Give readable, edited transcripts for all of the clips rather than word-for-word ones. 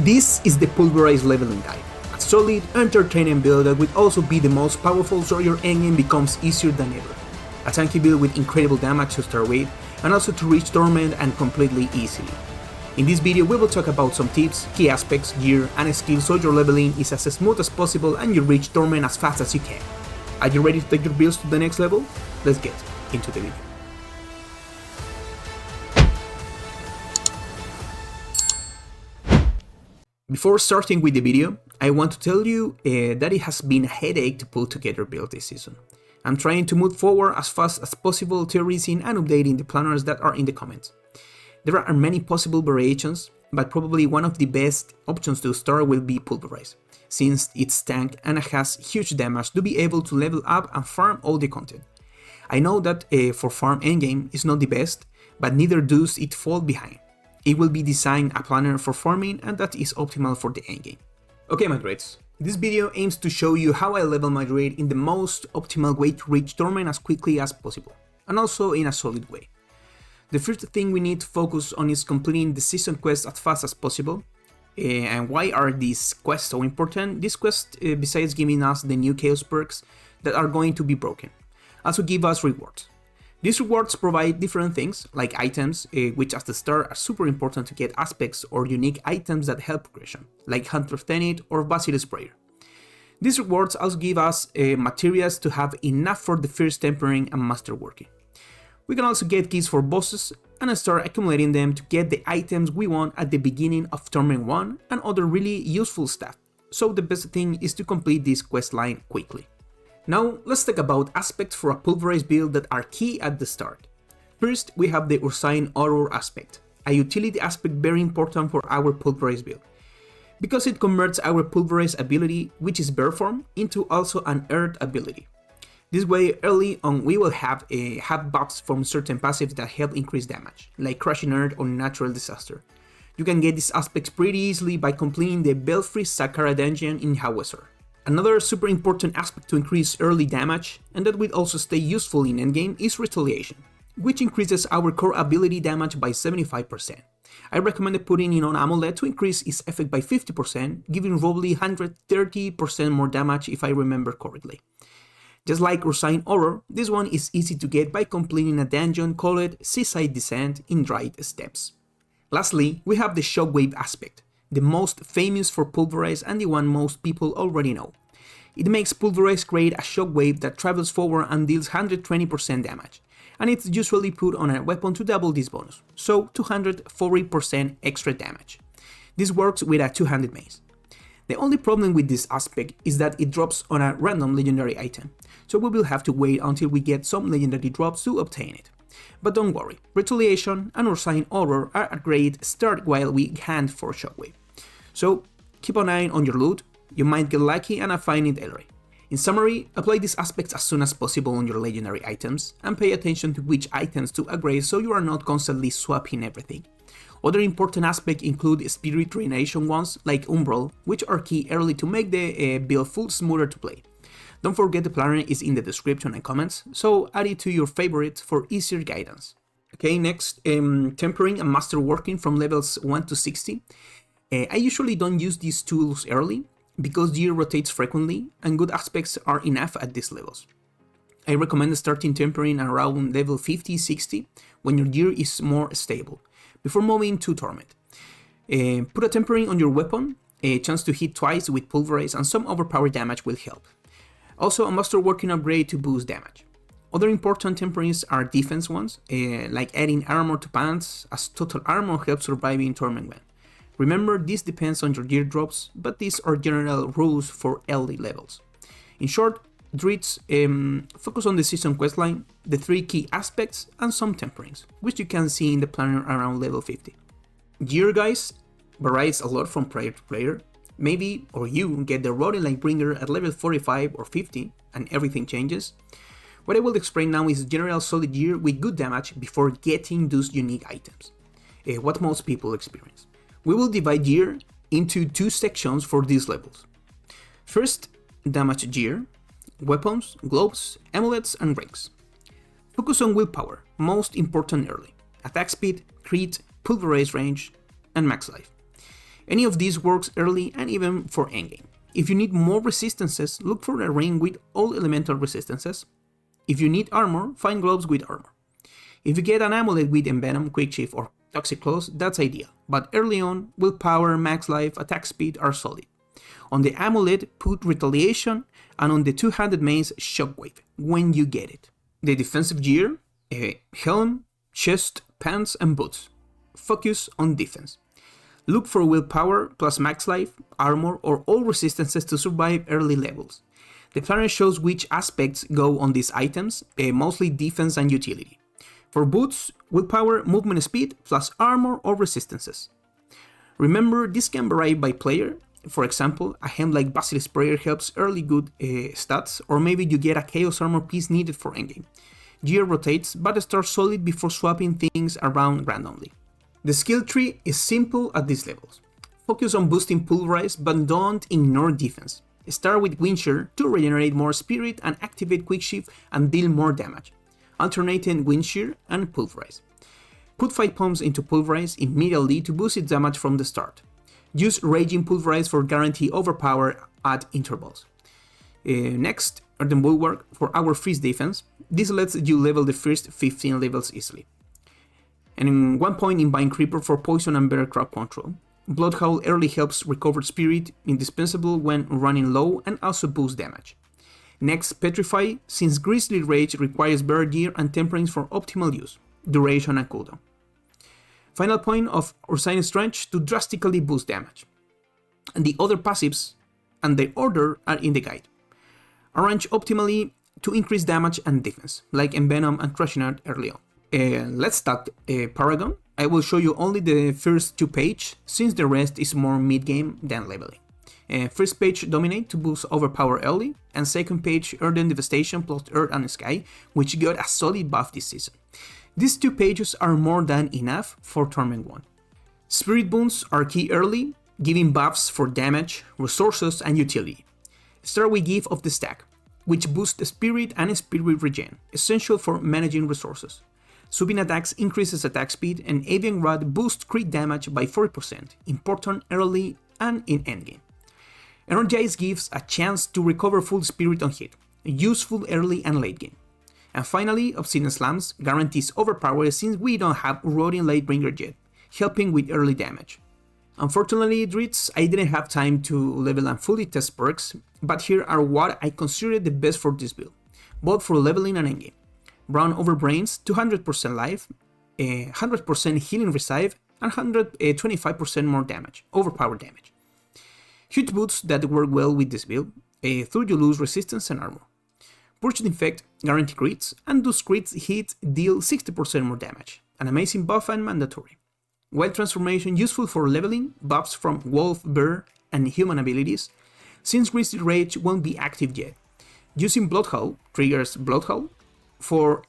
This is the Pulverize leveling guide, a solid, entertaining build that will also be the most powerful so your endgame becomes easier than ever. A tanky build with incredible damage to start with, and also to reach Torment and completely easily. In this video we will talk about some tips, key aspects, gear and skills so your leveling is as smooth as possible and you reach Torment as fast as you can. Are you ready to take your builds to the next level? Let's get into the video. Before starting with the video, I want to tell you that it has been a headache to put together build this season. I'm trying to move forward as fast as possible, theorizing and updating the planners that are in the comments. There are many possible variations, but probably one of the best options to start will be Pulverize, since it's tank and it has huge damage to be able to level up and farm all the content. I know that for farm endgame is not the best, but neither does it fall behind. It will be designed a planner for farming and that is optimal for the endgame. Okay my druids, this video aims to show you how I level my druid in the most optimal way to reach Torment as quickly as possible, and also in a solid way. The first thing we need to focus on is completing the season quest as fast as possible. And why are these quests so important? This quest, besides giving us the new chaos perks that are going to be broken, also give us rewards. These rewards provide different things, like items, which at the start are super important to get aspects or unique items that help progression, like Hunter's Tenet or Basilisk Sprayer. These rewards also give us materials to have enough for the first tempering and masterworking. We can also get keys for bosses and start accumulating them to get the items we want at the beginning of Torment 1 and other really useful stuff, so the best thing is to complete this quest line quickly. Now let's talk about aspects for a Pulverize build that are key at the start. First we have the Ursine Auror aspect, a utility aspect very important for our Pulverize build, because it converts our Pulverize ability, which is Bear Form, into also an Earth ability. This way early on we will have buffs from certain passives that help increase damage, like Crushing Earth or Natural Disaster. You can get these aspects pretty easily by completing the Belfry Sakara dungeon in Hawesor. Another super important aspect to increase early damage, and that will also stay useful in endgame, is Retaliation, which increases our core ability damage by 75%. I recommend putting in on Amulet to increase its effect by 50%, giving roughly 130% more damage if I remember correctly. Just like Ursine Auror, this one is easy to get by completing a dungeon called Seaside Descent in DRUID steps. Lastly, we have the Shockwave aspect, the most famous for Pulverize and the one most people already know. It makes Pulverize create a shockwave that travels forward and deals 120% damage, and it's usually put on a weapon to double this bonus, so 240% extra damage. This works with a two-handed mace. The only problem with this aspect is that it drops on a random legendary item, so we will have to wait until we get some legendary drops to obtain it. But don't worry, Retaliation and Ursine Auror are a great start while we hunt for Shockwave. So keep an eye on your loot, you might get lucky and find it early. In summary, apply these aspects as soon as possible on your legendary items and pay attention to which items to upgrade so you are not constantly swapping everything. Other important aspects include Spirit Regeneration ones like Umbral, which are key early to make the build full smoother to play. Don't forget the planner is in the description and comments, so add it to your favorites for easier guidance. Okay, next, Tempering and Masterworking from levels 1 to 60. I usually don't use these tools early, because gear rotates frequently and good aspects are enough at these levels. I recommend starting Tempering around level 50-60 when your gear is more stable, before moving to Torment. Put a Tempering on your weapon, a chance to hit twice with Pulverize and some overpowered damage will help. Also a Masterworking upgrade to boost damage. Other important temperings are defense ones, like adding armor to pants, as total armor helps surviving Torment 1. Remember, this depends on your gear drops, but these are general rules for early levels. In short, druids focus on the season questline, the 3 key aspects, and some temperings, which you can see in the planner around level 50. Gear, guys, varies a lot from player to player. Maybe, or you, get the Roaring Lightbringer at level 45 or 50, and everything changes. What I will explain now is general solid gear with good damage before getting those unique items, what most people experience. We will divide gear into 2 sections for these levels. First, damage gear, weapons, gloves, amulets and rings. Focus on willpower, most important early, attack speed, crit, pulverize range, and max life. Any of these works early and even for endgame. If you need more resistances, look for a ring with all elemental resistances. If you need armor, find gloves with armor. If you get an amulet with envenom, quick shift, or toxic claws, that's ideal, but early on, willpower, max life, attack speed are solid. On the amulet, put retaliation, and on the two-handed mace, shockwave, when you get it. The defensive gear, helm, chest, pants, and boots. Focus on defense. Look for willpower plus max life, armor, or all resistances to survive early levels. The planner shows which aspects go on these items, mostly defense and utility. For boots, willpower, movement speed, plus armor or resistances. Remember, this can vary by player. For example, a helm like Basilisk Prayer helps early good stats, or maybe you get a Chaos Armor piece needed for endgame. Gear rotates, but starts solid before swapping things around randomly. The skill tree is simple at these levels. Focus on boosting Pulverize, but don't ignore defense. Start with Windshear to regenerate more spirit and activate Quick Shift and deal more damage, alternating Windshear and Pulverize. Put 5 pumps into Pulverize immediately to boost its damage from the start. Use Raging Pulverize for guaranteed overpower at intervals. Next, Earthen Bulwark for our freeze defense. This lets you level the first 15 levels easily. And 1 point in Vine Creeper for poison and better crowd control. Bloodhowl early helps recover spirit, indispensable when running low and also boosts damage. Next, Petrify, since Grizzly Rage requires better gear and temperance for optimal use, duration and cooldown. Final point of Ursine Trench to drastically boost damage. And the other passives and their order are in the guide. Arrange optimally to increase damage and defense, like Envenom and Crushing Art early on. Let's start Paragon. I will show you only the first 2 pages, since the rest is more mid-game than leveling. First page Dominate to boost overpower early, and second page Earthen Devastation plus Earth and Sky, which got a solid buff this season. These 2 pages are more than enough for Torment 1. Spirit Boons are key early, giving buffs for damage, resources, and utility. Start with Gift of the Stack, which boosts the spirit and spirit regen, essential for managing resources. Sweeping attacks increases attack speed, and Avian Rod boosts crit damage by 40%, important early and in endgame. Energize gives a chance to recover full spirit on hit, useful early and late game. And finally, Obsidian Slams guarantees overpower since we don't have Rotting Lightbringer yet, helping with early damage. Unfortunately, Druids, I didn't have time to level and fully test perks, but here are what I consider the best for this build, both for leveling and endgame. Brown over Brains, 200% life, 100% healing receive, and 125% more damage, overpower damage. Huge boots that work well with this build, though you lose resistance and armor. Purged Infect guarantee crits, and those crits hit deal 60% more damage, an amazing buff and mandatory. Wild Transformation useful for leveling, buffs from Wolf, Bear, and human abilities, since Grizzly Rage won't be active yet. Using Bloodhowl triggers Bloodhowl for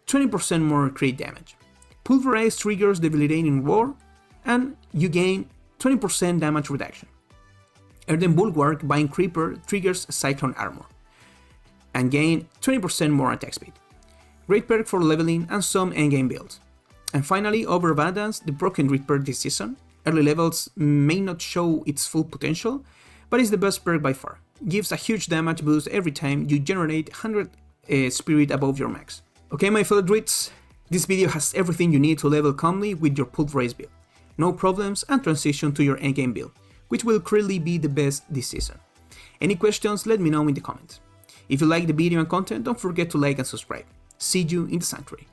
20% more crit damage. Pulverize triggers Debilitating Roar, and you gain 20% damage reduction. Earthen Bulwark Vine Creeper triggers Cyclone Armor, and gain 20% more attack speed. Great perk for leveling and some endgame builds. And finally, Overabundance, the Broken Reaper this season. Early levels may not show its full potential, but it's the best perk by far. Gives a huge damage boost every time you generate 100 spirit above your max. Okay, my fellow druids, this video has everything you need to level calmly with your Pulverize build. No problems, and transition to your endgame build, which will clearly be the best this season. Any questions, let me know in the comments. If you like the video and content, don't forget to like and subscribe. See you in the Sanctuary.